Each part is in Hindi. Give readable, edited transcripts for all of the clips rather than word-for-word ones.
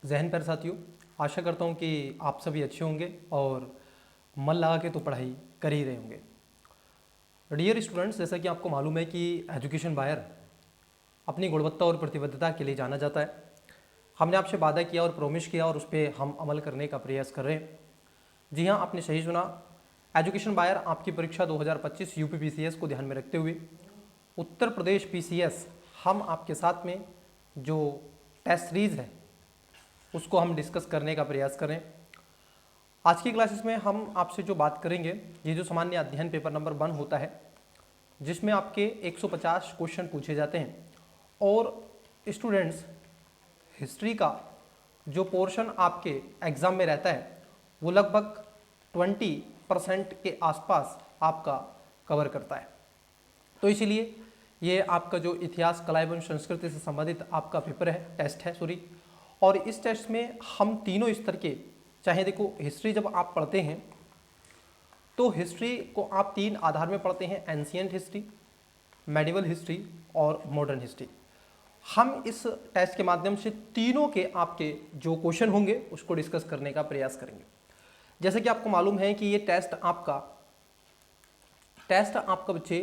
जहन पर साथियों, आशा करता हूँ कि आप सभी अच्छे होंगे और मन लगा के तो पढ़ाई कर ही रहे होंगे। डियर स्टूडेंट्स, जैसा कि आपको मालूम है कि एजुकेशन बायर अपनी गुणवत्ता और प्रतिबद्धता के लिए जाना जाता है। हमने आपसे वादा किया और प्रॉमिस किया और उस पर हम अमल करने का प्रयास कर रहे हैं। जी हाँ, आपने सही सुना। एजुकेशन बायर आपकी परीक्षा 2025 यूपी पीसीएस को ध्यान में रखते हुए उत्तर प्रदेश पीसीएस हम आपके साथ में जो टेस्ट सीरीज है उसको हम डिस्कस करने का प्रयास करें। आज की क्लासेस में हम आपसे जो बात करेंगे, ये जो सामान्य अध्ययन पेपर नंबर 1 होता है जिसमें आपके 150 क्वेश्चन पूछे जाते हैं और स्टूडेंट्स हिस्ट्री का जो पोर्शन आपके एग्ज़ाम में रहता है वो लगभग 20% के आसपास आपका कवर करता है। तो इसीलिए ये आपका जो इतिहास, कला एवं संस्कृति से संबंधित आपका पेपर है, टेस्ट है सॉरी। और इस टेस्ट में हम तीनों स्तर के, चाहे देखो हिस्ट्री जब आप पढ़ते हैं तो हिस्ट्री को आप 3 आधार में पढ़ते हैं, एंशिएंट हिस्ट्री, मेडिवल हिस्ट्री और मॉडर्न हिस्ट्री। हम इस टेस्ट के माध्यम से तीनों के आपके जो क्वेश्चन होंगे उसको डिस्कस करने का प्रयास करेंगे। जैसे कि आपको मालूम है कि ये टेस्ट आपका बच्चे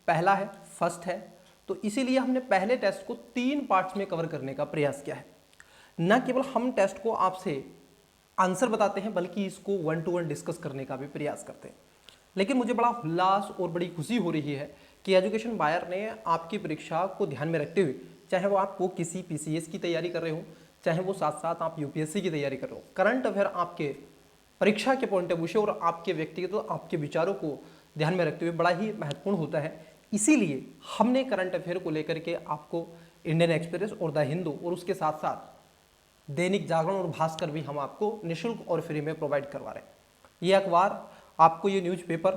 पहला है, फर्स्ट है, तो इसीलिए हमने पहले टेस्ट को 3 पार्ट्स में कवर करने का प्रयास किया है। न केवल हम टेस्ट को आपसे आंसर बताते हैं बल्कि इसको 1 to 1 डिस्कस करने का भी प्रयास करते हैं। लेकिन मुझे बड़ा उल्लास और बड़ी खुशी हो रही है कि एजुकेशन बायर ने आपकी परीक्षा को ध्यान में रखते हुए, चाहे वो आपको किसी पीसीएस की तैयारी कर रहे हो, चाहे वो साथ साथ आप यूपीएससी की तैयारी कर रहे हो, करंट अफेयर आपके परीक्षा के पॉइंट ऑफ व्यू से और आपके व्यक्तिगत तो आपके विचारों को ध्यान में रखते हुए बड़ा ही महत्वपूर्ण होता है। इसीलिए हमने करंट अफेयर को लेकर के आपको इंडियन एक्सप्रेस और द हिंदू और उसके साथ साथ दैनिक जागरण और भास्कर भी हम आपको निःशुल्क और फ्री में प्रोवाइड करवा रहे हैं। ये अखबार आपको, ये न्यूज़पेपर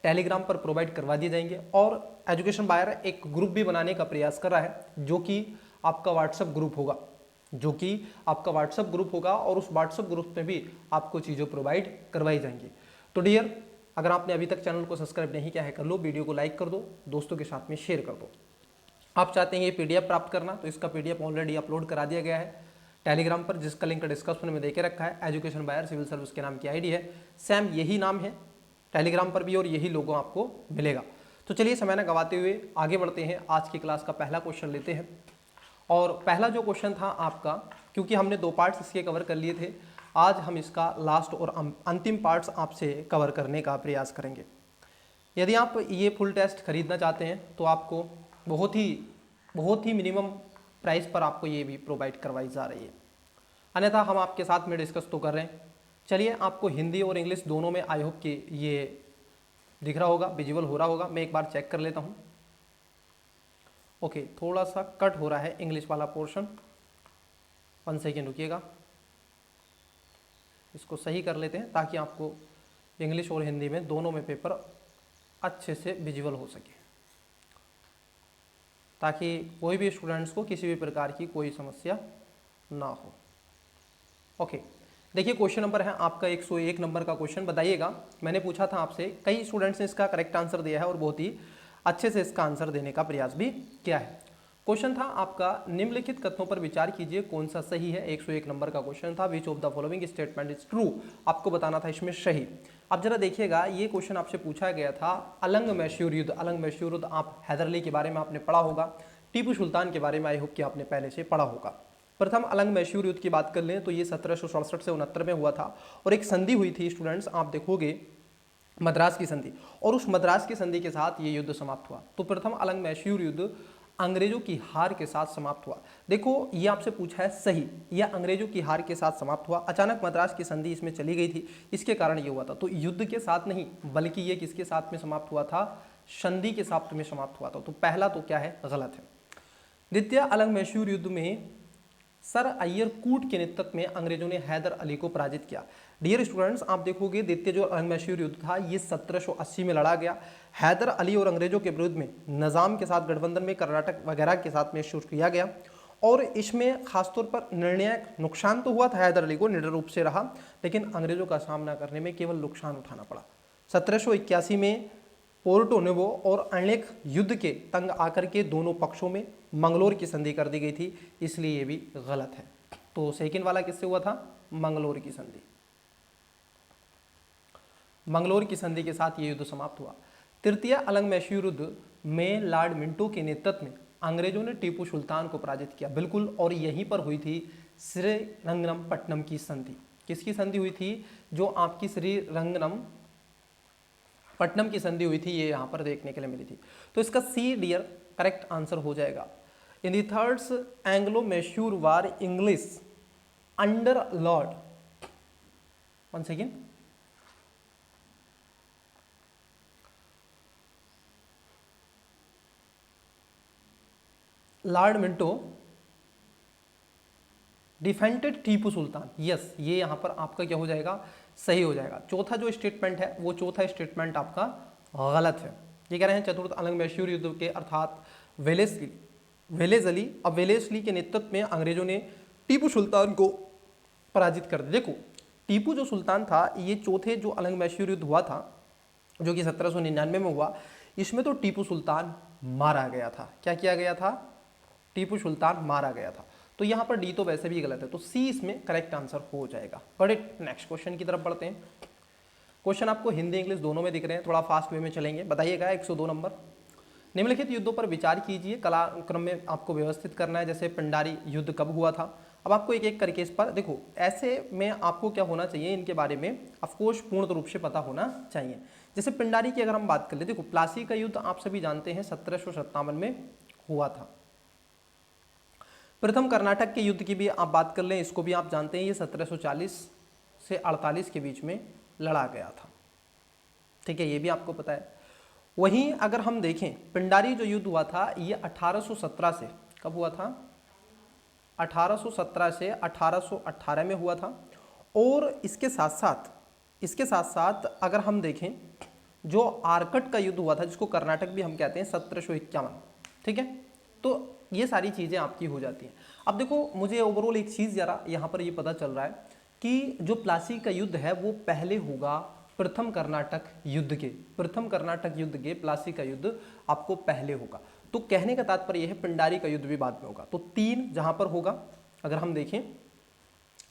टेलीग्राम पर प्रोवाइड करवा दिए जाएंगे और एजुकेशन बायर एक ग्रुप भी बनाने का प्रयास कर रहा है जो कि आपका व्हाट्सएप ग्रुप होगा और उस व्हाट्सएप ग्रुप में भी आपको चीज़ें प्रोवाइड करवाई जाएंगी। तो डियर, अगर आपने अभी तक चैनल को सब्सक्राइब नहीं किया है कर लो, वीडियो को लाइक कर दो, दोस्तों के साथ में शेयर कर दो। आप चाहते हैं ये पीडीएफ प्राप्त करना तो इसका पीडीएफ ऑलरेडी अपलोड करा दिया गया है टेलीग्राम पर, जिसका लिंक डिस्क्रिप्शन में देके रखा है। एजुकेशन बायर सिविल सर्विस के नाम की आईडी है, सेम यही नाम है टेलीग्राम पर भी और यही लोगो आपको मिलेगा। तो चलिए समय न गवाते हुए आगे बढ़ते हैं। आज की क्लास का पहला क्वेश्चन लेते हैं और पहला जो क्वेश्चन था आपका, क्योंकि हमने 2 पार्ट्स इसके कवर कर लिए थे, आज हम इसका लास्ट और अंतिम पार्ट्स आपसे कवर करने का प्रयास करेंगे। यदि आप ये फुल टेस्ट खरीदना चाहते हैं तो आपको बहुत ही मिनिमम प्राइस पर आपको ये भी प्रोवाइड करवाई जा रही है, अन्यथा हम आपके साथ में डिस्कस तो कर रहे हैं। चलिए, आपको हिंदी और इंग्लिश दोनों में आई होप कि ये दिख रहा होगा, विजुअल हो रहा होगा। मैं एक बार चेक कर लेता हूँ। ओके, थोड़ा सा कट हो रहा है इंग्लिश वाला पोर्शन, 1 सेकेंड रुकिएगा, इसको सही कर लेते हैं ताकि आपको इंग्लिश और हिंदी में दोनों में पेपर अच्छे से विजुअल हो सके, ताकि कोई भी स्टूडेंट्स को किसी भी प्रकार की कोई समस्या ना हो। ओके, देखिए क्वेश्चन नंबर है आपका 101 नंबर का क्वेश्चन। बताइएगा, मैंने पूछा था आपसे, कई स्टूडेंट्स ने इसका करेक्ट आंसर दिया है और बहुत ही अच्छे से इसका आंसर देने का प्रयास भी किया है। क्वेश्चन था आपका, निम्नलिखित कथनों पर विचार कीजिए कौन सा सही है। 101 नंबर का क्वेश्चन था, विच of the following statement is true, आपको बताना था इसमें सही। अब जरा देखिएगा, ये क्वेश्चन आपसे पूछा गया था अलंग मैसूर युद्ध। अलंग मैसूर युद्ध आप हैदर अली के बारे में आपने पढ़ा होगा, टीपू सुल्तान के बारे में आई होप कि आपने पहले से पढ़ा होगा। प्रथम अलंग मैसूर युद्ध की बात कर लें तो ये 1767 से 69 में हुआ था और एक संधि हुई थी स्टूडेंट्स, आप देखोगे मद्रास की संधि, और उस मद्रास की संधि के साथ ये युद्ध समाप्त हुआ। तो प्रथम अलंग मैसूर युद्ध अंग्रेजों की हार के साथ समाप्त हुआ। देखो, ये आपसे पूछा है सही, यह अंग्रेजों की हार के साथ समाप्त हुआ। अचानक मद्रास की संधि इसमें चली गई थी, इसके कारण ये हुआ था। तो युद्ध के साथ नहीं बल्कि ये किसके साथ में समाप्त हुआ था, संधि के साथ में समाप्त हुआ था। तो पहला तो क्या है, गलत है। द्वितीय अलंग मैसूर युद्ध में सर अय्यर कूट के नेतृत्व में अंग्रेजों ने हैदर अली को पराजित किया। डियर स्टूडेंट्स, आप देखोगे द्वितीय जो अलंग मैसूर युद्ध था ये 1780 में लड़ा गया। हैदर अली और अंग्रेजों के विरुद्ध में निजाम के साथ गठबंधन में कर्नाटक वगैरह के साथ में शुरू किया गया और इसमें खासतौर पर निर्णायक नुकसान तो हुआ था, हैदर अली को निडर रूप से रहा, लेकिन अंग्रेजों का सामना करने में केवल नुकसान उठाना पड़ा। 1781 में पोर्टो नोवो और अनेक युद्ध के तंग आकर के दोनों पक्षों में मंगलोर की संधि कर दी गई थी, इसलिए ये भी गलत है। तो सेकंड वाला किससे हुआ था? मंगलोर की संधि। मंगलोर की संधि के साथ ये युद्ध समाप्त हुआ। तृतीय अलंग मैसूर युद्ध में लॉर्ड मिंटो के नेतृत्व में अंग्रेजों ने टीपू सुल्तान को पराजित किया, बिल्कुल। और यहीं पर हुई थी श्रीरंगपट्टनम की संधि। किसकी संधि हुई थी? जो आपकी श्रीरंगपट्टनम की संधि हुई थी, ये यहाँ पर देखने के लिए मिली थी। तो इसका सी डियर करेक्ट आंसर हो जाएगा। In the third Anglo Mysore war English under Lord, one second, Lord Minto defended Tipu Sultan. Yes, ये यहां पर आपका क्या हो जाएगा? सही हो जाएगा। चौथा जो स्टेटमेंट है वो चौथा स्टेटमेंट आपका गलत है। ये कह रहे हैं चतुर्थ अलंग मैसूर युद्ध के अर्थात वेलेस्ली के नेतृत्व में अंग्रेजों ने टीपू सुल्तान को पराजित कर दिया। देखो, टीपू जो सुल्तान था, ये चौथे जो अलंग मैसूर युद्ध हुआ था जो कि 1799 में हुआ, इसमें तो टीपू सुल्तान मारा गया था। क्या किया गया था? टीपू सुल्तान मारा गया था। तो यहां पर डी तो वैसे भी गलत है, तो सी इसमें करेक्ट आंसर हो जाएगा। करेक्ट। नेक्स्ट क्वेश्चन की तरफ बढ़ते हैं। क्वेश्चन आपको हिंदी इंग्लिश दोनों में दिख रहे हैं, थोड़ा फास्ट वे में चलेंगे। बताइएगा 102 नंबर। निम्नलिखित युद्धों पर विचार कीजिए, कलाक्रम में आपको व्यवस्थित करना है। जैसे पिंडारी युद्ध कब हुआ था? अब आपको एक एक करके इस पर देखो, ऐसे में आपको क्या होना चाहिए, इनके बारे में ऑफकोर्स पूर्ण रूप से पता होना चाहिए। जैसे पिंडारी की अगर हम बात कर ले, देखो प्लासी का युद्ध आप सभी जानते हैं 1757 में हुआ था। प्रथम कर्नाटक के युद्ध की भी आप बात कर लें, इसको भी आप जानते हैं, ये 1740 से 48 के बीच में लड़ा गया था। ठीक है, ये भी आपको पता है। वहीं अगर हम देखें पिंडारी जो युद्ध हुआ था, ये 1817 से, कब हुआ था? 1817 से 1818 में हुआ था। और इसके साथ साथ अगर हम देखें जो आरकट का युद्ध हुआ था, जिसको कर्नाटक भी हम कहते हैं, 1751। ठीक है, तो ये सारी चीज़ें आपकी हो जाती हैं। अब देखो, मुझे ओवरऑल एक चीज़ जरा यहाँ पर ये पता चल रहा है कि जो प्लासी का युद्ध है वो पहले होगा प्रथम कर्नाटक युद्ध के प्लासी का युद्ध आपको पहले होगा। तो कहने का तात्पर्य यह है पिंडारी का युद्ध भी बाद में होगा। तो 3 जहाँ पर होगा अगर हम देखें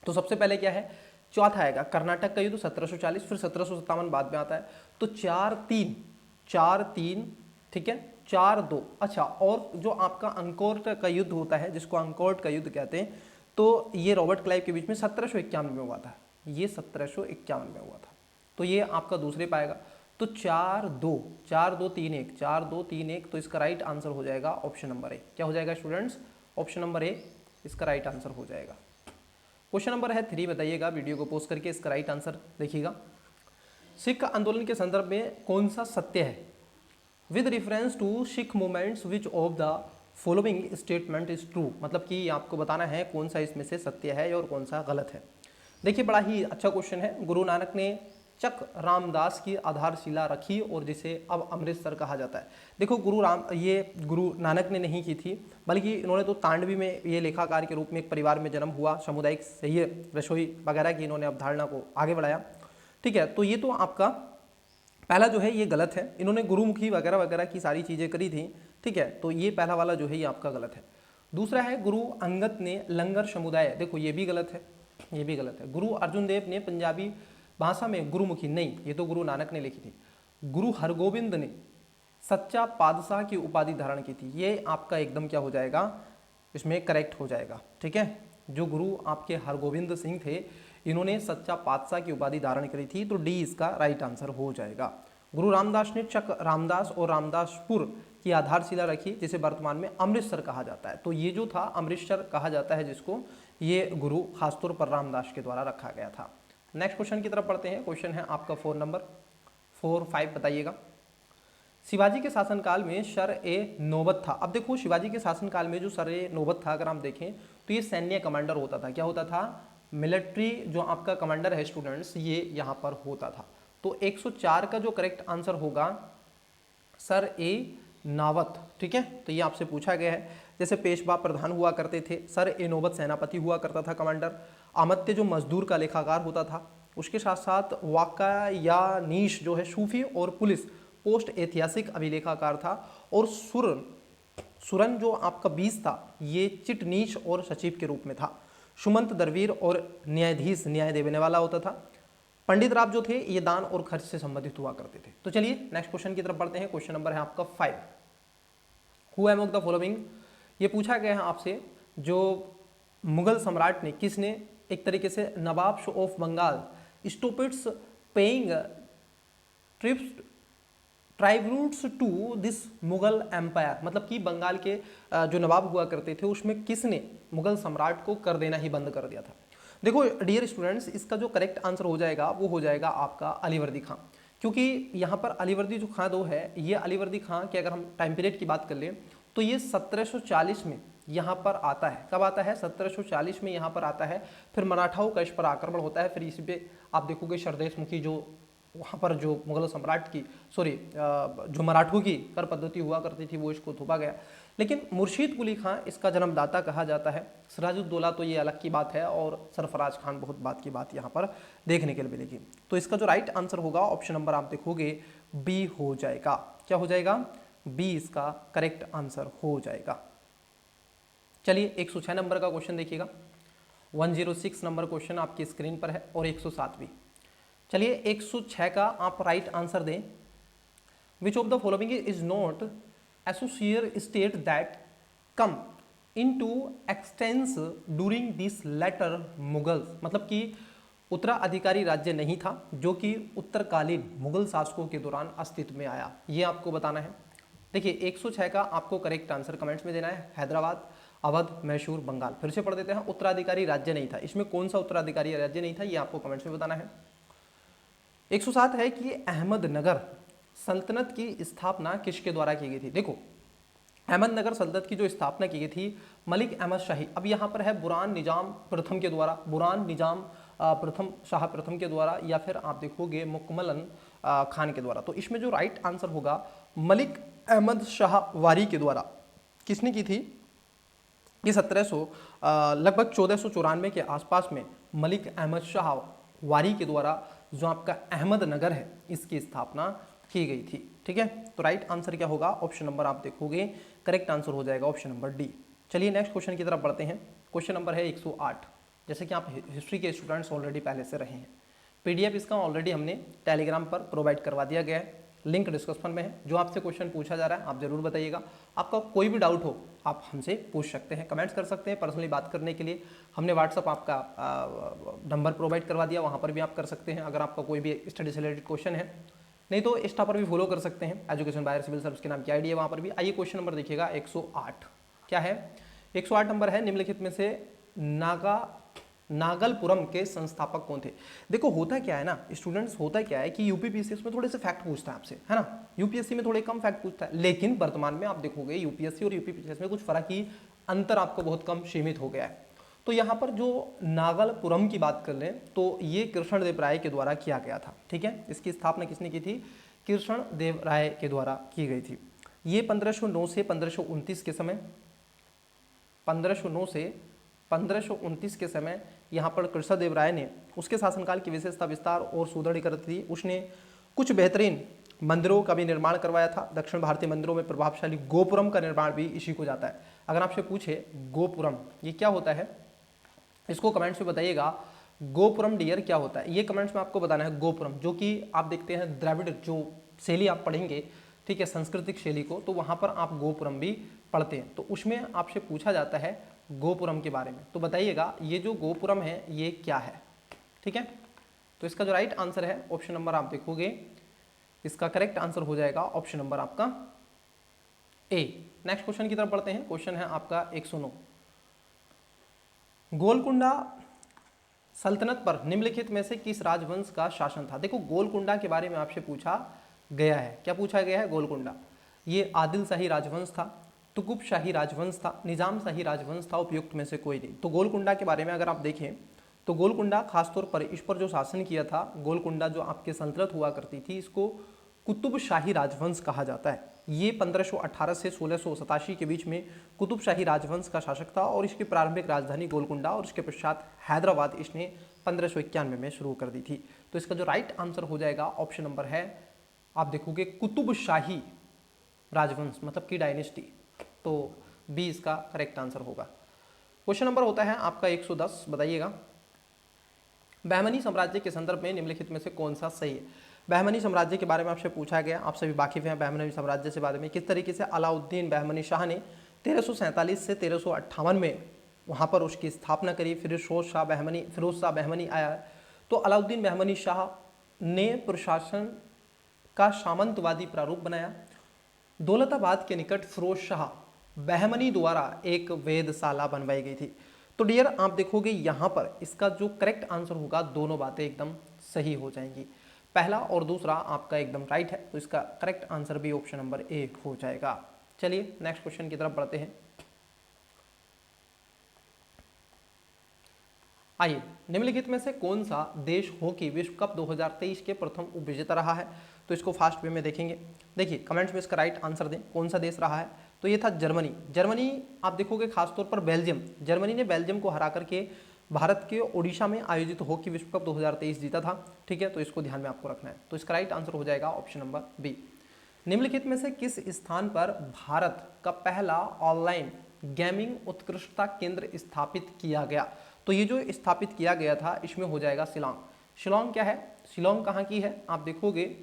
तो सबसे पहले क्या है? चौथा आएगा कर्नाटक का युद्ध 1740, फिर 1757 बाद में आता है। तो 4-3, ठीक है, 4-2। अच्छा, और जो आपका अंकोर्ट का युद्ध होता है, जिसको अंकोर्ट का युद्ध कहते हैं, तो ये रॉबर्ट क्लाइव के बीच में 1751 में हुआ था। ये 1751 में हुआ था। तो ये आपका दूसरे पाएगा। तो 4-2-3-1, तो इसका राइट आंसर हो जाएगा ऑप्शन नंबर ए। क्या हो जाएगा स्टूडेंट्स? ऑप्शन नंबर ए इसका राइट आंसर हो जाएगा। क्वेश्चन नंबर है 3, बताइएगा वीडियो को पोस्ट करके इसका राइट आंसर देखिएगा। सिख आंदोलन के संदर्भ में कौन सा सत्य है? With reference to Sikh movements which of the following statement is true, मतलब कि आपको बताना है कौन सा इसमें से सत्य है और कौन सा गलत है। देखिए, बड़ा ही अच्छा क्वेश्चन है। गुरु नानक ने चक रामदास की आधारशिला रखी और जिसे अब अमृतसर कहा जाता है। देखो, ये गुरु नानक ने नहीं की थी, बल्कि इन्होंने तो तांडवी में ये लेखाकार के रूप में एक परिवार में जन्म हुआ, सामुदायिक सही रसोई वगैरह की इन्होंने अवधारणा को आगे बढ़ाया। ठीक है, तो ये तो आपका पहला जो है ये गलत है। इन्होंने गुरुमुखी वगैरह वगैरह की सारी चीज़ें करी थी। ठीक है, तो ये पहला वाला जो है ये आपका गलत है। दूसरा है गुरु अंगद ने लंगर समुदाय, देखो ये भी गलत है, ये भी गलत है। गुरु अर्जुन देव ने पंजाबी भाषा में गुरुमुखी, नहीं, ये तो गुरु नानक ने लिखी थी। गुरु हरगोविंद ने सच्चा पातशाह की उपाधि धारण की थी, ये आपका एकदम क्या हो जाएगा, इसमें करेक्ट हो जाएगा। ठीक है, जो गुरु आपके हरगोविंद सिंह थे, इन्होंने सच्चा पातशाह की उपाधि धारण करी थी, तो डी इसका राइट आंसर हो जाएगा। गुरु रामदास ने चक रामदास और रामदासपुर की आधारशिला रखी, जिसे वर्तमान में अमृतसर कहा जाता है। तो ये जो था अमृतसर कहा जाता है जिसको, ये गुरु खासतौर पर रामदास के द्वारा रखा गया था। नेक्स्ट क्वेश्चन की तरफ पढ़ते हैं। क्वेश्चन है आपका 4 नंबर 4-5, बताइएगा। शिवाजी के शासनकाल में सर-ए-नौबत था। अब देखो, शिवाजी के शासनकाल में जो सर-ए-नौबत था, अगर हम देखें तो ये सैन्य कमांडर होता था। क्या होता था? मिलिट्री जो आपका कमांडर है स्टूडेंट्स, ये यहाँ पर होता था। तो 104 का जो करेक्ट आंसर होगा सर-ए-नौबत। ठीक है, तो ये आपसे पूछा गया है। जैसे पेशवा प्रधान हुआ करते थे, सर-ए-नौबत सेनापति हुआ करता था कमांडर, अमत्य जो मजदूर का लेखाकार होता था, उसके साथ साथ वाकायानीश जो है सूफी और पुलिस पोस्ट ऐतिहासिक अभिलेखाकार था, और सुरन जो आपका 20 था, ये चिटनीश और सचिव के रूप में था। सुमंत दरवीर और न्यायाधीश न्याय देने वाला होता था। पंडित राव जो थे ये दान और खर्च से संबंधित हुआ करते थे। तो चलिए नेक्स्ट क्वेश्चन की तरफ बढ़ते हैं। क्वेश्चन नंबर है आपका 5। हु अमंग द फॉलोइंग, ये पूछा गया है आपसे, जो मुगल सम्राट ने, किसने एक तरीके से Nawab of Bengal stopped paying trips tributes to this Mughal empire, मतलब कि बंगाल के जो नवाब हुआ करते थे उसमें किसने मुगल सम्राट को कर देना ही बंद कर दिया था। देखो डियर स्टूडेंट्स, इसका जो करेक्ट आंसर हो जाएगा वो हो जाएगा आपका अलीवर्दी खां, क्योंकि यहाँ पर अलीवर्दी जो खां दो है, ये अलीवर्दी खां की अगर हम टाइम पीरियड की बात कर लें तो ये 1740 में यहाँ पर आता है। कब आता है? 1740 में यहाँ पर आता है। फिर मराठाओं का इस पर आक्रमण होता है। फिर इसी पे आप देखोगे शरदेशमुखी जो वहाँ पर जो मुगल सम्राट की जो मराठों की कर पद्धति हुआ करती थी वो इसको थोपा गया। लेकिन मुर्शीद कुली खां इसका जन्मदाता कहा जाता है। सिराजुद्दौला तो ये अलग की बात है, और सरफराज खान बहुत बात की बात यहाँ पर देखने के लिए मिलेगी। तो इसका जो राइट आंसर होगा ऑप्शन नंबर आप देखोगे बी हो जाएगा। क्या हो जाएगा? बी इसका करेक्ट आंसर हो जाएगा। चलिए 106 नंबर का क्वेश्चन देखिएगा। 106 नंबर क्वेश्चन आपकी स्क्रीन पर है और 107 भी। चलिए 106 का आप राइट आंसर दें। Which of the following is not associate state that come into existence during this later Mughals, मतलब कि उत्तराधिकारी राज्य नहीं था जो कि उत्तरकालीन मुगल शासकों के दौरान अस्तित्व में आया। ये आपको बताना है। देखिए 106 का आपको करेक्ट आंसर कमेंट्स में देना है। हैदराबाद, अवध, मैसूर, बंगाल। फिर से पढ़ देते हैं। उत्तराधिकारी राज्य नहीं था, इसमें कौन सा उत्तराधिकारी राज्य नहीं था ये आपको कमेंट्स में बताना है। 107 है कि अहमदनगर सल्तनत की स्थापना किसके द्वारा की गई थी। देखो अहमदनगर सल्तनत की जो स्थापना की गई थी मलिक अहमद शाही, अब यहाँ पर है बुरान निजाम प्रथम के द्वारा, बुरान निजाम प्रथम शाह प्रथम के द्वारा, या फिर आप देखोगे मुकम्मलन खान के द्वारा। तो इसमें जो राइट आंसर होगा मलिक अहमद शाह वारी के द्वारा। किसने की थी? ये 1700 लगभग 1494 के आसपास में मलिक अहमद शाह वारी के द्वारा जो आपका अहमदनगर है इसकी स्थापना की गई थी। ठीक है, तो राइट आंसर क्या होगा? ऑप्शन नंबर आप देखोगे करेक्ट आंसर हो जाएगा ऑप्शन नंबर डी। चलिए नेक्स्ट क्वेश्चन की तरफ बढ़ते हैं। क्वेश्चन नंबर है 108। जैसे कि आप हिस्ट्री के स्टूडेंट्स ऑलरेडी पहले से रहे हैं, पीडीएफ इसका ऑलरेडी हमने टेलीग्राम पर प्रोवाइड करवा दिया गया है, लिंक डिस्क्रिप्शन में है। जो आपसे क्वेश्चन पूछा जा रहा है आप जरूर बताइएगा। आपका कोई भी डाउट हो आप हमसे पूछ सकते हैं, कमेंट्स कर सकते हैं। पर्सनली बात करने के लिए हमने व्हाट्सअप आपका नंबर प्रोवाइड करवा दिया, वहाँ पर भी आप कर सकते हैं अगर आपका कोई भी स्टडी से रिलेटेड क्वेश्चन है। नहीं तो इंस्टा पर भी फॉलो कर सकते हैं, एजुकेशन बायर सिविल सर्विस के नाम की आईडी है वहाँ पर भी। आइए क्वेश्चन नंबर देखिएगा 108। क्या है? 108 नंबर है, निम्नलिखित में से नागलपुरम के संस्थापक कौन थे। देखो होता क्या है ना स्टूडेंट्स, होता क्या है कि यूपीपीएससी उसमें थोड़े से फैक्ट पूछता है आपसे, है ना। यूपीएससी में थोड़े कम फैक्ट पूछता है, लेकिन वर्तमान में आप देखोगे यूपीएससी और यूपीपीएससी में कुछ फर्क ही, अंतर आपको बहुत कम सीमित हो गया है। तो यहाँ पर जो नागलपुरम की बात कर लें तो ये कृष्णदेव राय के द्वारा किया गया था। ठीक है, इसकी स्थापना किसने की थी? कृष्णदेव राय के द्वारा की गई थी। ये 1509 से 1529 के समय, 1509 से 1529 के समय यहाँ पर कृष्णदेव राय ने उसके शासनकाल की विशेषता विस्तार और सुदृढ़ीकरण थी। उसने कुछ बेहतरीन मंदिरों का भी निर्माण करवाया था। दक्षिण भारतीय मंदिरों में प्रभावशाली गोपुरम का निर्माण भी इसी को जाता है। अगर आपसे पूछे गोपुरम ये क्या होता है, इसको कमेंट्स में बताइएगा। गोपुरम डियर क्या होता है ये कमेंट्स में आपको बताना है। गोपुरम जो कि आप देखते हैं द्रविड़ जो शैली आप पढ़ेंगे, ठीक है, सांस्कृतिक शैली को, तो वहाँ पर आप गोपुरम भी पढ़ते हैं। तो उसमें आपसे पूछा जाता है गोपुरम के बारे में, तो बताइएगा ये जो गोपुरम है ये क्या है। ठीक है, तो इसका जो राइट आंसर है ऑप्शन नंबर आप देखोगे, इसका करेक्ट आंसर हो जाएगा ऑप्शन नंबर आपका ए। नेक्स्ट क्वेश्चन की तरफ बढ़ते हैं। क्वेश्चन है आपका 109। गोलकुंडा सल्तनत पर निम्नलिखित में से किस राजवंश का शासन था। देखो गोलकुंडा के बारे में आपसे पूछा गया है। क्या पूछा गया है? गोलकुंडा ये आदिल शाही राजवंश था, तुगुब शाही राजवंश था, निजाम शाही राजवंश था, उपयुक्त में से कोई नहीं। तो गोलकुंडा के बारे में अगर आप देखें तो गोलकुंडा खासतौर पर इस पर जो शासन किया था, गोलकुंडा जो आपके सल्तनत हुआ करती थी, इसको कुतुब शाही राजवंश कहा जाता है। ये 1518 से 1687 के बीच में कुतुब शाही राजवंश का शासक था और इसकी प्रारंभिक राजधानी गोलकुंडा और इसके पश्चात हैदराबाद इसने 1591 में शुरू कर दी थी। तो इसका जो राइट आंसर हो जाएगा ऑप्शन नंबर है आप देखोगे कुतुब शाही राजवंश, मतलब की डायनेस्टी। तो बी इसका करेक्ट आंसर होगा। क्वेश्चन नंबर होता है आपका 110, बताइएगा बहमनी साम्राज्य के संदर्भ में निम्नलिखित में से कौन सा सही है। बहमनी साम्राज्य के बारे में आपसे पूछा गया, आप सभी वाकिफ हैं बहमनी साम्राज्य से बारे में। किस तरीके से अलाउद्दीन बहमनी शाह ने 1347 से 1358 में वहाँ पर उसकी स्थापना करी। फिरोज शाह बहमनी आया, तो अलाउद्दीन बहमनी शाह ने प्रशासन का सामंतवादी प्रारूप बनाया। दौलताबाद के निकट फिरोज शाह बहमनी द्वारा एक वेधशाला बनवाई गई थी। तो डियर आप देखोगे यहाँ पर इसका जो करेक्ट आंसर होगा, दोनों बातें एकदम सही हो जाएंगी, पहला और दूसरा आपका एकदम राइट है, तो इसका करेक्ट आंसर भी ऑप्शन नंबर ए हो जाएगा। चलिए नेक्स्ट क्वेश्चन की तरफ बढ़ते हैं। आइए, निम्नलिखित में से कौन सा देश हॉकी विश्व कप 2023 के प्रथम उपविजेता रहा है, तो इसको फास्ट वे में देखेंगे। देखिए कमेंट्स में इसका राइट आंसर दें, कौन सा देश रहा है, तो ये था जर्मनी। जर्मनी आप देखोगे खासतौर पर बेल्जियम, जर्मनी ने बेल्जियम को हरा करके भारत के ओडिशा में आयोजित हॉकी विश्व कप 2023 जीता था। ठीक है, तो इसको ध्यान में आपको रखना है, तो इसका राइट आंसर हो जाएगा ऑप्शन नंबर बी। निम्नलिखित में से किस स्थान पर भारत का पहला ऑनलाइन गेमिंग उत्कृष्टता केंद्र स्थापित किया गया, तो ये जो स्थापित किया गया था इसमें हो जाएगा शिलोंग। शिलोंग क्या है, शिलोंग कहाँ की है, आप देखोगे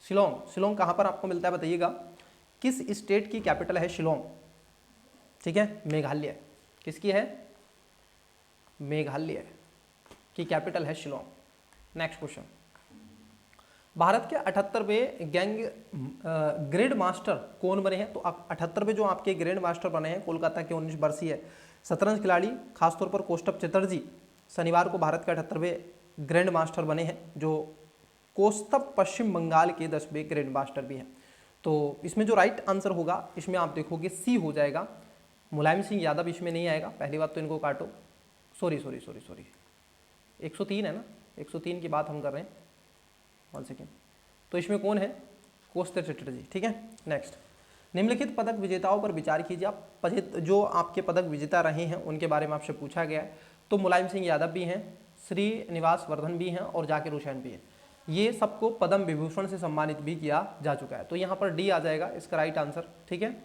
शिलोंग कहाँ पर आपको मिलता है, बताइएगा किस स्टेट की कैपिटल है शिलोंग। ठीक है, मेघालय। किसकी है, मेघालय की कैपिटल है शिलोंग। नेक्स्ट क्वेश्चन, भारत के 78वें ग्रैंड मास्टर कौन बने हैं, तो 78वें जो आपके ग्रैंड मास्टर बने हैं कोलकाता के 19 वर्षीय शतरंज खिलाड़ी खासतौर पर कौस्तुभ चटर्जी शनिवार को भारत के 78वें ग्रैंड मास्टर बने हैं, जो कौस्तुभ पश्चिम बंगाल के 10वें ग्रैंड मास्टर भी हैं। तो इसमें जो राइट आंसर होगा इसमें आप देखोगे सी हो जाएगा, मुलायम सिंह यादव इसमें नहीं आएगा। पहली बात तो इनको काटो, सॉरी 103 है ना, 103 की बात हम कर रहे हैं, 1 सेकेंड। तो इसमें कौन है, कौस्तुभ चटर्जी। ठीक है, नेक्स्ट, निम्नलिखित पदक विजेताओं पर विचार कीजिए। आप जो आपके पदक विजेता रहे हैं उनके बारे में आपसे पूछा गया है, तो मुलायम सिंह यादव भी हैं, श्रीनिवास वर्धन भी हैं और जाकिर हुसैन भी हैं। ये सबको पद्म विभूषण से सम्मानित भी किया जा चुका है, तो यहाँ पर डी आ जाएगा इसका राइट आंसर। ठीक है,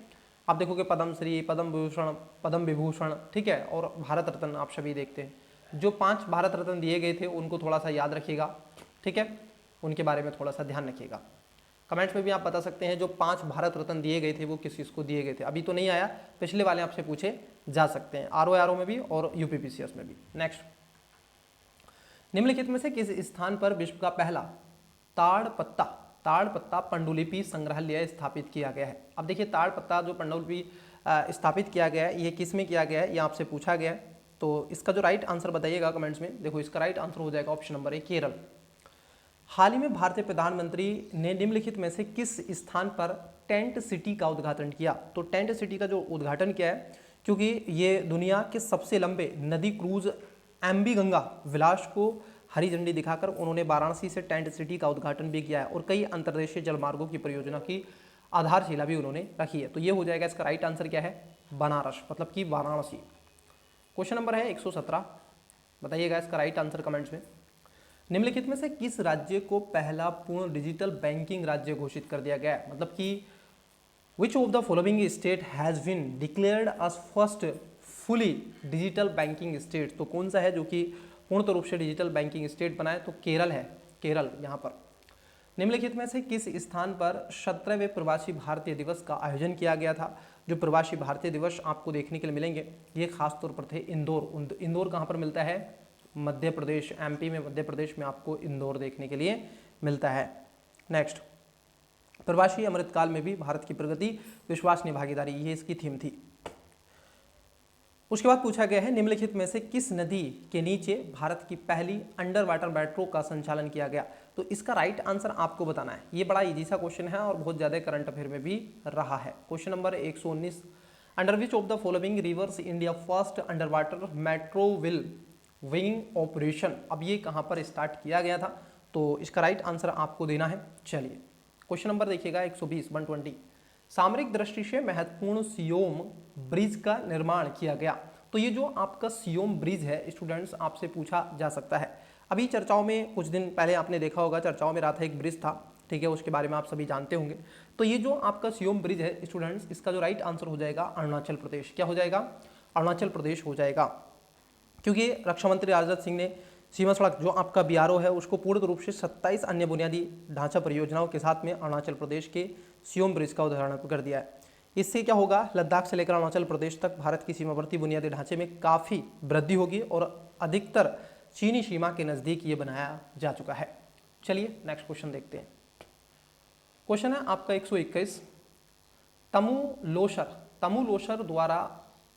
आप देखोगे पद्मश्री, पद्म विभूषण, ठीक है, और भारत रत्न आप सभी देखते हैं। जो 5 भारत रत्न दिए गए थे उनको थोड़ा सा याद रखिएगा। ठीक है, उनके बारे में थोड़ा सा ध्यान रखिएगा। कमेंट्स में भी आप बता सकते हैं जो 5 भारत रत्न दिए गए थे वो किस किसको दिए गए थे, अभी तो नहीं आया, पिछले वाले आपसे पूछे जा सकते हैं, आरओ में भी और यूपीपीसीएस में भी। नेक्स्ट, निम्नलिखित में से किस स्थान पर विश्व का पहला ताड़पत्ता पांडुलिपि संग्रहालय स्थापित किया गया है। अब देखिए ताड़पत्ता जो पांडुलिपि स्थापित किया गया है ये किस में किया गया है, ये आपसे पूछा गया है, तो इसका जो राइट आंसर बताइएगा कमेंट्स में। देखो इसका राइट आंसर हो जाएगा ऑप्शन नंबर ए, केरल। हाल ही में भारतीय प्रधानमंत्री ने निम्नलिखित में से किस स्थान पर टेंट सिटी का उद्घाटन किया, तो टेंट सिटी का जो उद्घाटन किया है, क्योंकि ये दुनिया के सबसे लंबे नदी क्रूज एमबी गंगा विलास को हरी झंडी दिखाकर उन्होंने वाराणसी से टेंट सिटी का उद्घाटन भी किया है और कई अंतर्देशीय जलमार्गों की परियोजना की आधारशिला भी उन्होंने रखी है। तो ये हो जाएगा, इसका राइट आंसर क्या है, बनारस, मतलब कि वाराणसी। क्वेश्चन नंबर है 117, बताइएगा इसका राइट आंसर कमेंट्स में। निम्नलिखित में से किस राज्य को पहला पूर्ण डिजिटल बैंकिंग राज्य घोषित कर दिया गया है, मतलब कि which of the following state has been declared as first fully digital banking state, तो कौन सा है जो कि पूर्ण रूप से डिजिटल बैंकिंग स्टेट बना है, तो केरल है, केरल यहाँ पर। निम्नलिखित में से किस स्थान पर 17वें प्रवासी भारतीय दिवस का आयोजन किया गया था, जो प्रवासी भारतीय दिवस आपको देखने के लिए मिलेंगे ये खास तौर पर थे इंदौर। इंदौर कहाँ पर मिलता है, मध्य प्रदेश, एमपी में, मध्य प्रदेश में आपको इंदौर देखने के लिए मिलता है। नेक्स्ट, प्रवासी अमृतकाल में भी भारत की प्रगति, विश्वसनीय भागीदारी, ये इसकी थीम थी। उसके बाद पूछा गया है निम्नलिखित में से किस नदी के नीचे भारत की पहली अंडर वाटर मेट्रो का संचालन किया गया, तो इसका राइट आंसर आपको बताना है। ये बड़ा इजी सा क्वेश्चन है और बहुत ज्यादा करंट अफेयर में भी रहा है। Question number 119, under which of the following rivers India first under water metro will wing operation, अब ये कहाँ पर स्टार्ट किया गया था, तो इसका राइट आंसर आपको देना है। चलिए क्वेश्चन नंबर देखिएगा 120 सामरिक दृष्टि से महत्वपूर्ण सियोम ब्रिज का निर्माण किया गया, तो ये जो आपका सियोम ब्रिज है स्टूडेंट्स आपसे पूछा जा सकता है। अभी चर्चाओं में कुछ दिन पहले आपने देखा होगा, चर्चाओं में रहा था एक ब्रिज था, ठीक है, उसके बारे में आप सभी जानते होंगे। तो ये जो आपका सियोम ब्रिज है स्टूडेंट्स, इसका जो राइट आंसर हो जाएगा अरुणाचल प्रदेश। क्या हो जाएगा, अरुणाचल प्रदेश हो जाएगा, क्योंकि रक्षा मंत्री राजनाथ सिंह ने सीमा सड़क जो आपका बीआरओ है उसको पूर्ण रूप से 27 अन्य बुनियादी ढांचा परियोजनाओं के साथ में अरुणाचल प्रदेश के सियोम ब्रिज का उदाहरण कर दिया है। इससे क्या होगा, लद्दाख से लेकर अरुणाचल प्रदेश तक भारत की सीमावर्ती बुनियादी ढांचे में काफ़ी वृद्धि होगी और अधिकतर चीनी सीमा के नज़दीक ये बनाया जा चुका है। चलिए नेक्स्ट क्वेश्चन देखते हैं। क्वेश्चन है आपका 121, तमु लोशर द्वारा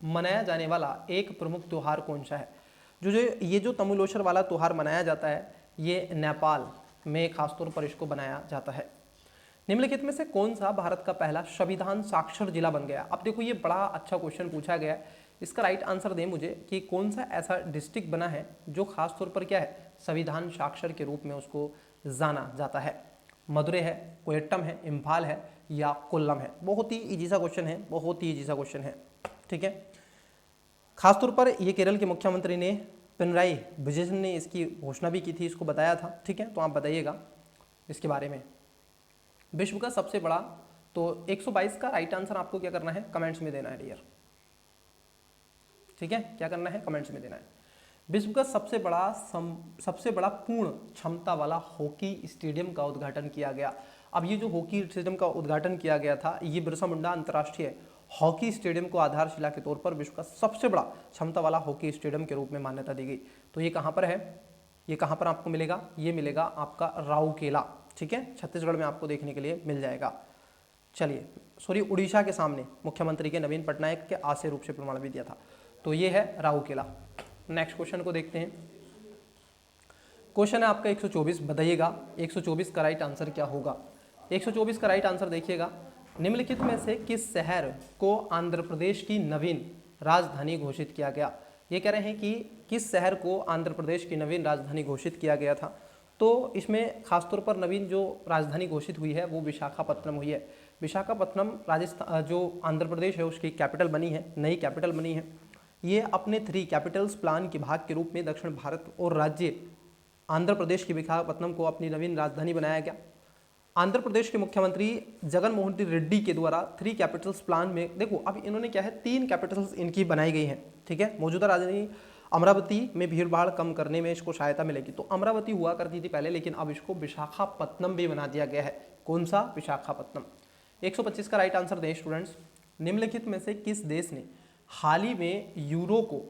मनाया जाने वाला एक प्रमुख त्यौहार कौन सा है। जो तमु लोशर वाला त्यौहार मनाया जाता है ये नेपाल में खासतौर पर इसको बनाया जाता है। निम्नलिखित में से कौन सा भारत का पहला संविधान साक्षर जिला बन गया। अब देखो ये बड़ा अच्छा क्वेश्चन पूछा गया है, इसका राइट आंसर दें मुझे कि कौन सा ऐसा डिस्ट्रिक्ट बना है जो खासतौर पर क्या है, संविधान साक्षर के रूप में उसको जाना जाता है। मदुरै है, कोयट्टम है, इम्फाल है या कोल्लम है। बहुत ही इजी सा क्वेश्चन है, बहुत ही इजी सा क्वेश्चन है। ठीक है, खासतौर पर ये केरल के मुख्यमंत्री ने पिनराई विजयन ने इसकी घोषणा भी की थी, इसको बताया था। ठीक है, तो आप बताइएगा इसके बारे में। विश्व का सबसे बड़ा, तो 122 का राइट आंसर आपको क्या करना है, कमेंट्स में देना है डियर। ठीक है, क्या करना है, कमेंट्स में देना है। विश्व का सबसे बड़ा पूर्ण क्षमता वाला हॉकी स्टेडियम का उद्घाटन किया गया। अब ये जो हॉकी स्टेडियम का उद्घाटन किया गया था, ये बिरसा मुंडा अंतर्राष्ट्रीय हॉकी स्टेडियम को आधारशिला के तौर पर विश्व का सबसे बड़ा क्षमता वाला हॉकी स्टेडियम के रूप में मान्यता दी गई। तो ये कहाँ पर है, ये कहाँ पर आपको मिलेगा, ये मिलेगा आपका राउरकेला। ठीक है, छत्तीसगढ़ में आपको देखने के लिए मिल जाएगा। चलिए, सॉरी, उड़ीसा के सामने मुख्यमंत्री के नवीन पटनायक के आशय रूप से प्रमाण भी दिया था। तो ये है राउरकेला। नेक्स्ट क्वेश्चन को देखते हैं। क्वेश्चन है आपका 124, बताइएगा 124 का राइट आंसर क्या होगा। 124 का राइट आंसर देखिएगा, निम्नलिखित में से किस शहर को आंध्र प्रदेश की नवीन राजधानी घोषित किया गया। ये कह रहे हैं कि किस शहर को आंध्र प्रदेश की नवीन राजधानी घोषित किया गया था। तो इसमें खासतौर पर नवीन जो राजधानी घोषित हुई है वो विशाखापत्तनम हुई है। विशाखापत्तनम राजस्थान जो आंध्र प्रदेश है उसकी कैपिटल बनी है, नई कैपिटल बनी है। ये अपने 3 कैपिटल्स प्लान के भाग के रूप में दक्षिण भारत और राज्य आंध्र प्रदेश की विशाखापत्तनम को अपनी नवीन राजधानी बनाया गया। आंध्र प्रदेश के मुख्यमंत्री जगन मोहन रेड्डी के द्वारा 3 कैपिटल्स प्लान में, देखो अब इन्होंने क्या है, 3 कैपिटल्स इनकी बनाई गई हैं। ठीक है, मौजूदा राजधानी अमरावती में भीड़ भाड़ कम करने में इसको सहायता मिलेगी। तो अमरावती हुआ करती थी पहले, लेकिन अब इसको विशाखापत्तनम भी बना दिया गया है। कौन सा, विशाखापत्तनम। 125 का राइट आंसर दें स्टूडेंट्स, निम्नलिखित में से किस देश ने हाल ही में यूरो को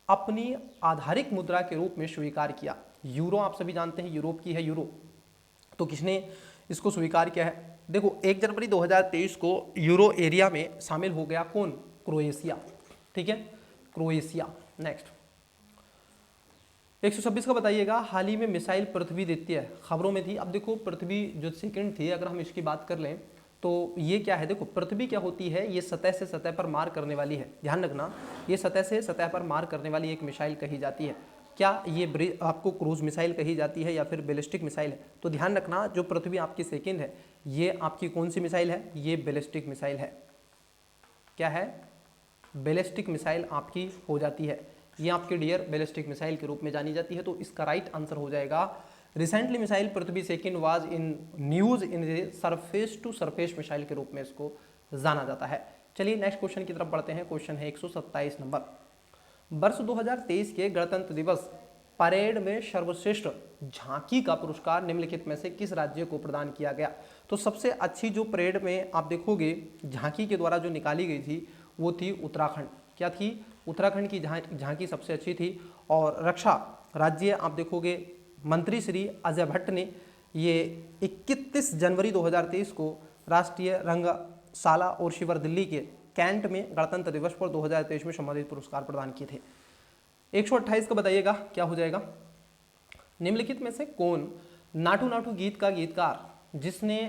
अपनी आधारिक मुद्रा के रूप में स्वीकार किया। यूरो आप सभी जानते हैं यूरोप की है यूरो, तो किसने इसको स्वीकार किया है। देखो 1 जनवरी 2023 को यूरो एरिया में शामिल हो गया कौन, क्रोएशिया। ठीक है, क्रोएशिया। नेक्स्ट 126 का बताइएगा, हाल ही में मिसाइल पृथ्वी द्वितीय खबरों में थी। अब देखो पृथ्वी जो सेकंड थी, अगर हम इसकी बात कर लें तो ये क्या है, देखो पृथ्वी क्या होती है, ये सतह से सतह पर मार करने वाली है। ध्यान रखना, ये सतह से सतह पर मार करने वाली एक मिसाइल कही जाती है। क्या ये आपको क्रूज मिसाइल कही जाती है या फिर बैलिस्टिक मिसाइल है। तो ध्यान रखना, जो पृथ्वी आपकी सेकंड है ये आपकी कौन सी मिसाइल है, ये बैलिस्टिक मिसाइल है। क्या है, बैलिस्टिक मिसाइल आपकी हो जाती है, ये आपकी डियर बैलिस्टिक मिसाइल के रूप में जानी जाती है। तो इसका राइट आंसर हो जाएगा, recently missile Prithvi second was in news in surface to surface missile के रूप में इसको जाना जाता है। चलिए नेक्स्ट क्वेश्चन की तरफ बढ़ते हैं। क्वेश्चन है 127 नंबर, वर्ष 2023 के गणतंत्र दिवस परेड में सर्वश्रेष्ठ झांकी का पुरस्कार निम्नलिखित में से किस राज्य को प्रदान किया गया। तो सबसे अच्छी जो परेड में आप देखोगे झांकी के द्वारा जो निकाली गई थी वो थी उत्तराखंड। क्या थी, उत्तराखंड की झांकी सबसे अच्छी थी। और रक्षा राज्य आप देखोगे मंत्री श्री अजय भट्ट ने ये 31 जनवरी 2023 को राष्ट्रीय रंगशाला और शिविर दिल्ली के कैंट में गणतंत्र दिवस पर 2023 में संबंधित पुरस्कार प्रदान किए थे। 128 का बताइएगा क्या हो जाएगा। निम्नलिखित में से कौन नाटू नाटू गीत का गीतकार जिसने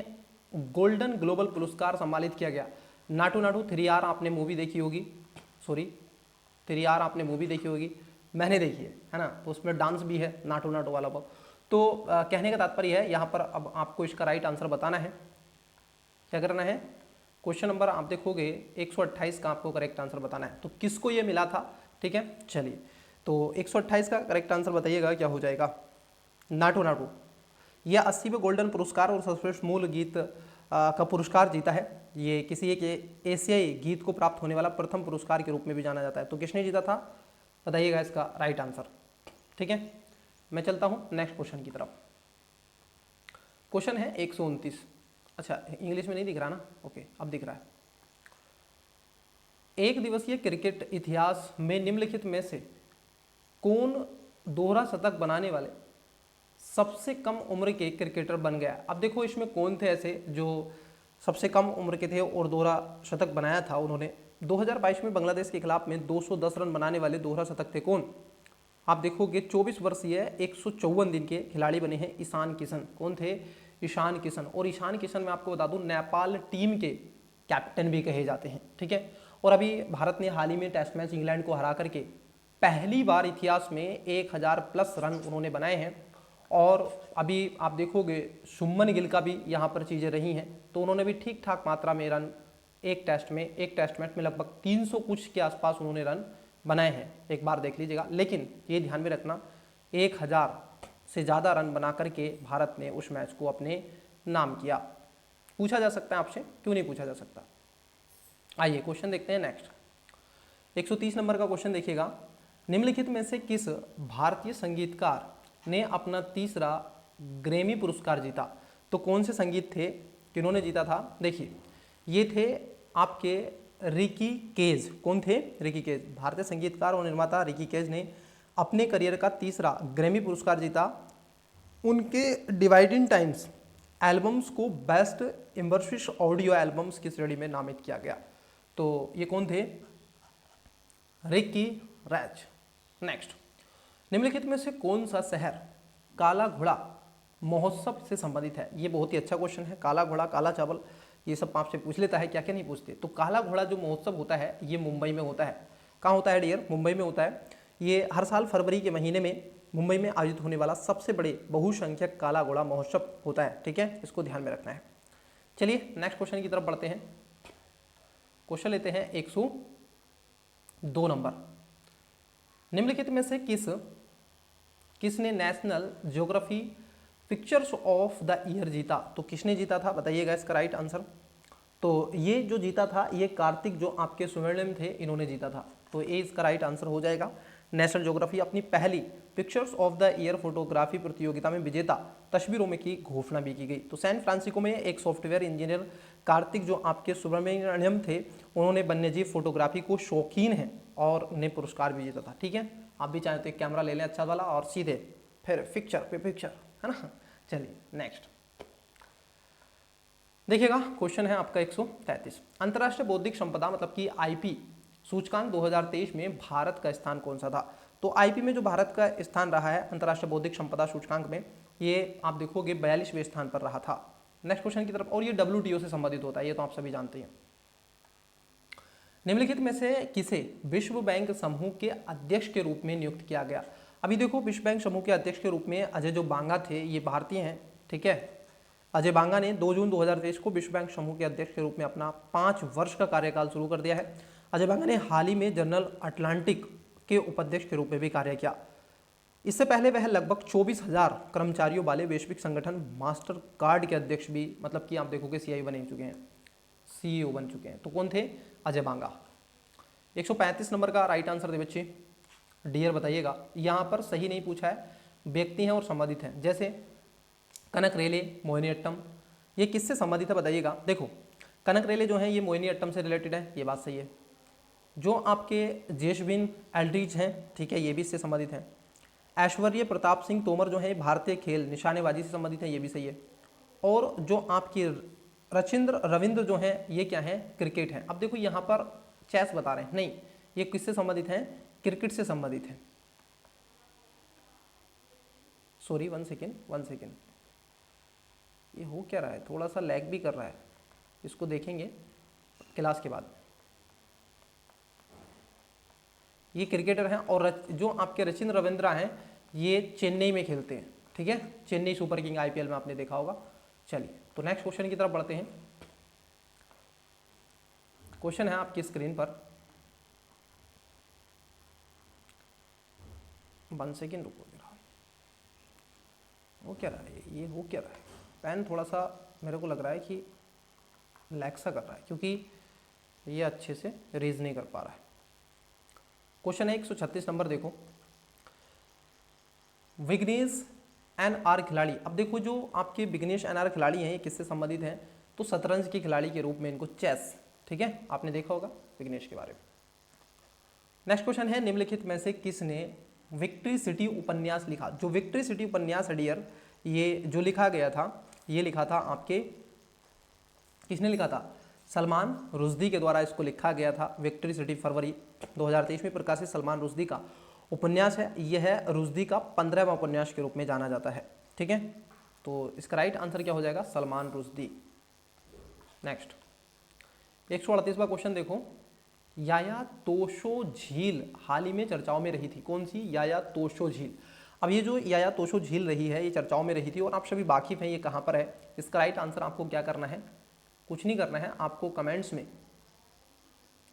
गोल्डन ग्लोबल पुरस्कार सम्मानित किया गया। नाटू नाटू 3R आपने मूवी देखी होगी, सॉरी 3R आपने मूवी देखी होगी, मैंने देखी है ना। तो उसमें डांस भी है नाटू नाटू वाला पर। तो कहने का तात्पर्य है यहाँ पर अब आपको इसका राइट आंसर बताना है। क्या करना है, क्वेश्चन नंबर आप देखोगे 128 का आपको करेक्ट आंसर बताना है। तो किसको ये मिला था, ठीक है। चलिए तो 128 का करेक्ट आंसर बताइएगा क्या हो जाएगा। नाटू नाटू यह 80वें गोल्डन पुरस्कार और सर्वश्रेष्ठ मूल गीत का पुरस्कार जीता है। ये किसी एक एशियाई गीत को प्राप्त होने वाला प्रथम पुरस्कार के रूप में भी जाना जाता है। तो किसने जीता था, बताइएगा इसका राइट आंसर। ठीक है, मैं चलता हूँ नेक्स्ट क्वेश्चन की तरफ। क्वेश्चन है 129। अच्छा, इंग्लिश में नहीं दिख रहा ना, ओके अब दिख रहा है। एक दिवसीय क्रिकेट इतिहास में निम्नलिखित में से कौन दोहरा शतक बनाने वाले सबसे कम उम्र के क्रिकेटर बन गया। अब देखो इसमें कौन थे ऐसे जो सबसे कम उम्र के थे और दोहरा शतक बनाया था उन्होंने। 2022 में बांग्लादेश के खिलाफ में 210 रन बनाने वाले दोहरा शतक थे कौन। आप देखोगे 24 वर्षीय 154 दिन के खिलाड़ी बने हैं ईशान किशन। कौन थे, ईशान किशन। और ईशान किशन मैं आपको बता दूं नेपाल टीम के कैप्टन भी कहे जाते हैं। ठीक है, और अभी भारत ने हाल ही में टेस्ट मैच इंग्लैंड को हरा करके पहली बार इतिहास में 1000 प्लस रन उन्होंने बनाए हैं। और अभी आप देखोगे शुभमन गिल का भी यहाँ पर चीज़ें रही हैं, तो उन्होंने भी ठीक ठाक मात्रा में रन एक टेस्ट मैच में लगभग 300 कुछ के आसपास उन्होंने रन बनाए हैं। एक बार देख लीजिएगा, लेकिन ये ध्यान में रखना 1000 से ज़्यादा रन बना करके भारत ने उस मैच को अपने नाम किया। पूछा जा सकता है आपसे, क्यों नहीं पूछा जा सकता। आइए क्वेश्चन देखते हैं नेक्स्ट। 130 नंबर का क्वेश्चन देखिएगा। निम्नलिखित में से किस भारतीय संगीतकार ने अपना तीसरा ग्रैमी पुरस्कार जीता। तो कौन से संगीत थे, किन्होंने जीता था। देखिए ये थे आपके रिकी केज। कौन थे, रिकी केज। भारतीय संगीतकार और निर्माता रिकी केज ने अपने करियर का तीसरा ग्रैमी पुरस्कार जीता। उनके डिवाइडिंग टाइम्स एल्बम्स को बेस्ट इमर्सिव ऑडियो एल्बम्स की श्रेणी में नामित किया गया। तो ये कौन थे, रिकी रैच। नेक्स्ट, निम्नलिखित में से कौन सा शहर काला घोड़ा महोत्सव से संबंधित है। ये बहुत ही अच्छा क्वेश्चन है। काला घोड़ा, काला चावल, ये सब आपसे पूछ लेता है, क्या क्या नहीं पूछते। तो काला घोड़ा जो महोत्सव होता है ये मुंबई में होता है। कहाँ होता है डियर, मुंबई में होता है। ये हर साल फरवरी के महीने में मुंबई में आयोजित होने वाला सबसे बड़े बहुसंख्यक काला घोड़ा महोत्सव होता है। ठीक है, इसको ध्यान में रखना है। चलिए नेक्स्ट क्वेश्चन की तरफ बढ़ते हैं। क्वेश्चन लेते हैं 102 नंबर। निम्नलिखित में से किसने national geography pictures of the year जीता। तो किसने जीता था, बताइएगा इसका राइट आंसर। तो ये जो जीता था ये कार्तिक जो आपके स्वर्णिम थे इन्होंने जीता था। तो ये इसका राइट आंसर हो जाएगा। नेशनल ज्योग्राफी अपनी पहली pictures of the year photography प्रतियोगिता में विजेता तस्वीरों में की घोषणा भी की गई। तो सैन फ्रांसिस्को में एक सॉफ्टवेयर इंजीनियर कार्तिक जो आपके सुब्रमण्यम थे उन्होंने वन्यजीव फोटोग्राफी को शौकीन है और उन्हें पुरस्कार भी जीता था। ठीक है, आप भी चाहें तो एक कैमरा ले लें अच्छा वाला और सीधे फिर पिक्चर पे पिक्चर, है ना। चलिए नेक्स्ट देखिएगा। क्वेश्चन है आपका 133। अंतर्राष्ट्रीय बौद्धिक संपदा मतलब कि आईपी सूचकांक 2023 में भारत का स्थान कौन सा था। तो आईपी में जो भारत का स्थान रहा है अंतर्राष्ट्रीय बौद्धिक संपदा सूचकांक में, ये आप देखोगे 42वें स्थान पर रहा था। नेक्स्ट क्वेश्चन की तरफ, और ये WTO से संबंधित होता है, ये तो आप सभी जानते हैं। निम्नलिखित में से किसे विश्व बैंक समूह के अध्यक्ष के रूप में नियुक्त किया गया। अभी देखो विश्व बैंक समूह के अध्यक्ष के रूप में अजय जो बांगा थे ये भारतीय हैं। ठीक है, अजय बांगा ने 2 जून 2023 को विश्व बैंक समूह के अध्यक्ष के रूप में अपना 5 वर्ष का कार्यकाल शुरू कर दिया है। अजय बांगा ने हाल ही में जनरल अटलांटिक के उपाध्यक्ष के रूप में भी कार्य किया। इससे पहले वह लगभग 24,000 कर्मचारियों वाले वैश्विक संगठन मास्टर कार्ड के अध्यक्ष भी मतलब कि आप देखोगे सीआई बन चुके हैं, CEO बन चुके हैं। तो कौन थे, अजय बांगा। 135 नंबर का राइट आंसर दे बच्चे डियर बताइएगा। यहाँ पर सही नहीं पूछा है, व्यक्ति हैं और संबंधित हैं। जैसे कनक रेले, मोहिनीअट्टम, ये किससे संबंधित है बताइएगा। देखो कनक रेले जो है ये मोहिनीअट्टम से रिलेटेड है, ये बात सही है। जो आपके जेशविन एल्ड्रिच हैं, ठीक है, ये भी इससे संबंधित हैं। ऐश्वर्य प्रताप सिंह तोमर जो है भारतीय खेल निशानेबाजी से संबंधित है, ये भी सही है। और जो आपकी रचिंद्र रविंद्र जो है ये क्या है, क्रिकेट है। अब देखो यहाँ पर चेस बता रहे हैं, नहीं ये किससे संबंधित है, क्रिकेट से संबंधित है। सॉरी 1 सेकेंड, ये हो क्या रहा है, थोड़ा सा लैग भी कर रहा है, इसको देखेंगे क्लास के बाद। ये क्रिकेटर हैं और जो आपके रचिन रविंद्रा हैं ये चेन्नई में खेलते हैं। ठीक है, चेन्नई सुपर किंग IPL में आपने देखा होगा। चलिए तो नेक्स्ट क्वेश्चन की तरफ बढ़ते हैं। क्वेश्चन है आपकी स्क्रीन पर, 1 सेकेंड रुको जरा, हो क्या रहा है, ये हो क्या रहा है। पेन थोड़ा सा मेरे को लग रहा है कि लैग सा कर रहा है क्योंकि ये अच्छे से रीज नहीं कर पा रहा है। क्वेश्चन है 136 नंबर, देखो विग्नेश एन.आर. खिलाड़ी। अब देखो जो आपके विग्नेश एन.आर. खिलाड़ी हैं ये किससे संबंधित हैं, तो शतरंज के खिलाड़ी के रूप में इनको चेस, ठीक है, आपने देखा होगा विग्नेश के बारे में। नेक्स्ट क्वेश्चन है निम्नलिखित में से किसने विक्ट्री सिटी उपन्यास लिखा। जो विक्ट्री सिटी उपन्यास है डियर, ये जो लिखा गया था, ये लिखा था आपके, किसने लिखा था, सलमान रुश्दी के द्वारा इसको लिखा गया था। विक्ट्री सिटी फरवरी 2023 में प्रकाशित सलमान रुश्दी का उपन्यास है। यह है रुश्दी का 15वां उपन्यास के रूप में जाना जाता है, ठीक है। तो इसका राइट आंसर क्या हो जाएगा, सलमान रुश्दी। नेक्स्ट 138वां क्वेश्चन देखो, याया तोशो झील हाल ही में चर्चाओं में रही थी। कौन सी, याया तोशो झील। अब ये जो याया तोशो झील रही है ये चर्चाओं में रही थी और आप सभी वाकिफ हैं ये कहाँ पर है। इसका राइट आंसर आपको क्या करना है, कुछ नहीं करना है, आपको कमेंट्स में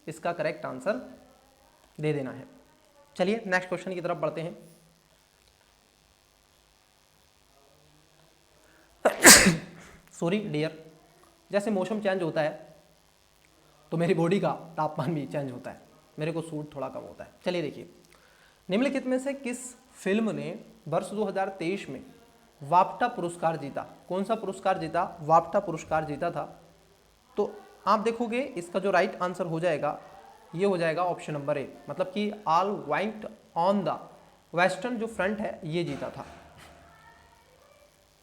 इसका करेक्ट आंसर दे देना है। चलिए नेक्स्ट क्वेश्चन की तरफ बढ़ते हैं। सॉरी डियर, जैसे मौसम चेंज होता है तो मेरी बॉडी का तापमान भी चेंज होता है, मेरे को सूट थोड़ा कम होता है। चलिए देखिए, निम्नलिखित में से किस फिल्म ने वर्ष 2023 में वाफ्टा पुरस्कार जीता। कौन सा पुरस्कार जीता, वाफ्टा पुरस्कार जीता था। तो आप देखोगे इसका जो राइट आंसर हो जाएगा ये हो जाएगा ऑप्शन नंबर ए, मतलब कि all white on the western जो फ्रंट है ये जीता था।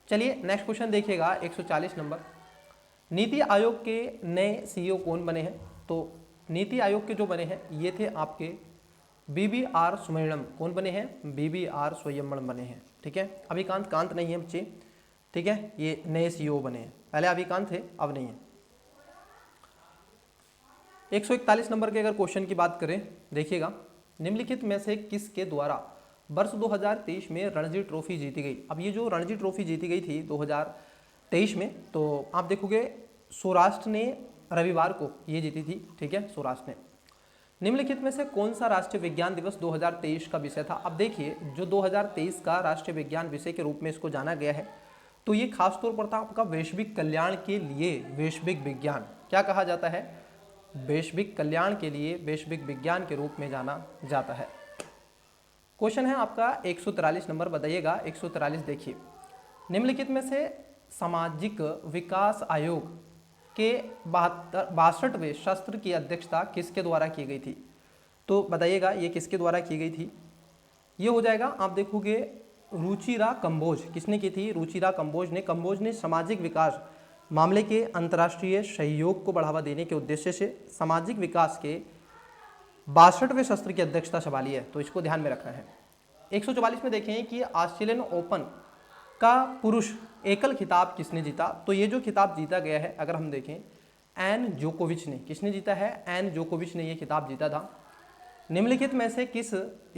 चलिए नेक्स्ट क्वेश्चन देखिएगा 140 नंबर, नीति आयोग के नए सीईओ कौन बने हैं। तो नीति आयोग के जो बने हैं ये थे आपके BBR सुब्रमण्यम। कौन बने हैं, BBR सुब्रमण्यम बने हैं, ठीक है। अभिकांत कांत नहीं है बच्चे, ठीक है, ये नए सीईओ बने हैं, पहले अभिकांत थे अब नहीं है। 141 नंबर के अगर क्वेश्चन की बात करें, देखिएगा निम्नलिखित में से किसके द्वारा वर्ष 2023 में रणजी ट्रॉफी जीती गई। अब ये जो रणजी ट्रॉफी जीती गई थी 2023 में, तो आप देखोगे सौराष्ट्र ने रविवार को ये जीती थी, ठीक है, सौराष्ट्र ने। निम्नलिखित में से कौन सा राष्ट्रीय विज्ञान दिवस 2023 का विषय था। अब देखिए जो 2023 का राष्ट्रीय विज्ञान विषय के रूप में इसको जाना गया है, तो ये खासतौर पर था आपका वैश्विक कल्याण के लिए वैश्विक विज्ञान, क्या कहा जाता है, वैश्विक कल्याण के लिए वैश्विक विज्ञान के रूप में जाना जाता है। क्वेश्चन है आपका 143 नंबर, बताइएगा 143। देखिए निम्नलिखित में से सामाजिक विकास आयोग के 62वें सत्र की अध्यक्षता किसके द्वारा की गई थी। तो बताइएगा ये किसके द्वारा की गई थी। ये हो जाएगा, आप देखोगे रुचिरा कंबोज। किसने की थी, रुचिरा कंबोज ने। कंबोज ने सामाजिक विकास मामले के अंतर्राष्ट्रीय सहयोग को बढ़ावा देने के उद्देश्य से सामाजिक विकास के 62वें सत्र की अध्यक्षता संभाली है, तो इसको ध्यान में रखना है। 144 में देखें कि ऑस्ट्रेलियन ओपन का पुरुष एकल खिताब किसने जीता। तो ये जो खिताब जीता गया है अगर हम देखें, एन जोकोविच ने। किसने जीता है, एन जोकोविच ने ये खिताब जीता था। निम्नलिखित में से किस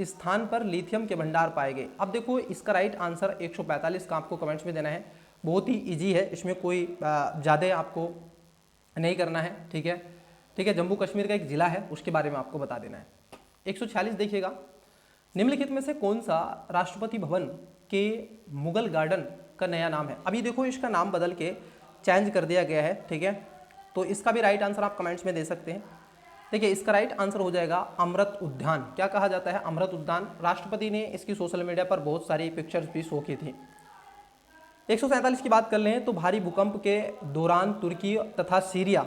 स्थान पर लिथियम के भंडार पाए गए। अब देखो इसका राइट आंसर 145 का आपको कमेंट्स में देना है, बहुत ही इजी है, इसमें कोई ज़्यादा आपको नहीं करना है, ठीक है, ठीक है। जम्मू कश्मीर का एक जिला है उसके बारे में आपको बता देना है। 146 देखिएगा, निम्नलिखित में से कौन सा राष्ट्रपति भवन के मुगल गार्डन का नया नाम है। अभी देखो इसका नाम बदल के चेंज कर दिया गया है, ठीक है, तो इसका भी राइट आंसर आप कमेंट्स में दे सकते हैं। देखिए इसका राइट आंसर हो जाएगा अमृत उद्यान। क्या कहा जाता है, अमृत उद्यान। राष्ट्रपति ने इसकी सोशल मीडिया पर बहुत सारी पिक्चर्स भी शो की थी। 147 की बात कर लें तो भारी भूकंप के दौरान तुर्की तथा सीरिया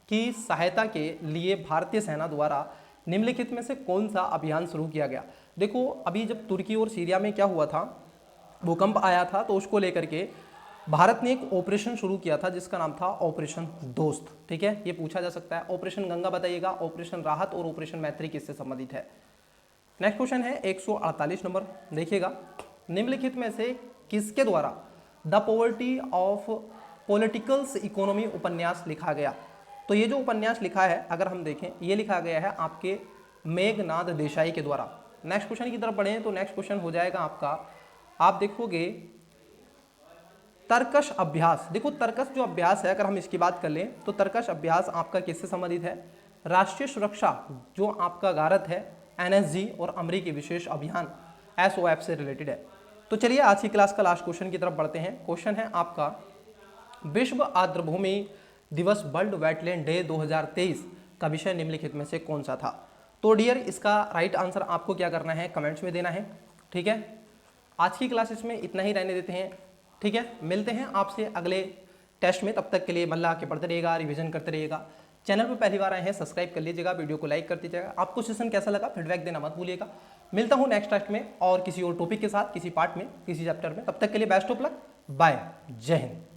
की सहायता के लिए भारतीय सेना द्वारा निम्नलिखित में से कौन सा अभियान शुरू किया गया। देखो अभी जब तुर्की और सीरिया में क्या हुआ था, भूकंप आया था, तो उसको लेकर के भारत ने एक ऑपरेशन शुरू किया था जिसका नाम था ऑपरेशन दोस्त, ठीक है, ये पूछा जा सकता है। ऑपरेशन गंगा बताइएगा, ऑपरेशन राहत और ऑपरेशन मैत्री किससे संबंधित है। नेक्स्ट क्वेश्चन है 148 नंबर, देखिएगा निम्नलिखित में से किसके द्वारा the poverty of politicals economy उपन्यास लिखा गया। तो ये जो उपन्यास लिखा है अगर हम देखें, ये लिखा गया है आपके मेघनाद देसाई के द्वारा। नेक्स्ट क्वेश्चन की तरफ बढ़े तो नेक्स्ट क्वेश्चन हो जाएगा आपका, आप देखोगे तर्कश अभ्यास। देखो तर्कश जो अभ्यास है अगर हम इसकी बात कर लें तो तर्कश अभ्यास आपका किससे संबंधित है, राष्ट्रीय सुरक्षा जो आपका गारत है NSG और अमरीकी विशेष अभियान SOF से रिलेटेड है। तो चलिए आज की क्लास का लास्ट क्वेश्चन की तरफ बढ़ते हैं। क्वेश्चन है आपका, विश्व आर्द्रभूमि दिवस वर्ल्ड वेटलैंड डे 2023 का विषय निम्नलिखित में से कौन सा था। तो डियर इसका राइट आंसर आपको क्या करना है, कमेंट्स में देना है। ठीक है, आज की क्लासेस में इतना ही रहने देते हैं। ठीक है, मिलते हैं आपसे अगले टेस्ट में। तब तक के लिए मल्ला के पढ़ते रहिएगा, रिवीजन करते रहिएगा। चैनल पर पहली बार आए हैं सब्सक्राइब कर लीजिएगा, वीडियो को लाइक कर दीजिएगा। आपको सेशन कैसा लगा फीडबैक देना मत भूलिएगा। मिलता हूँ नेक्स्ट टेस्ट में और किसी और टॉपिक के साथ, किसी पार्ट में, किसी चैप्टर में। तब तक के लिए बेस्ट ऑफ लक, बाय, जय हिंद।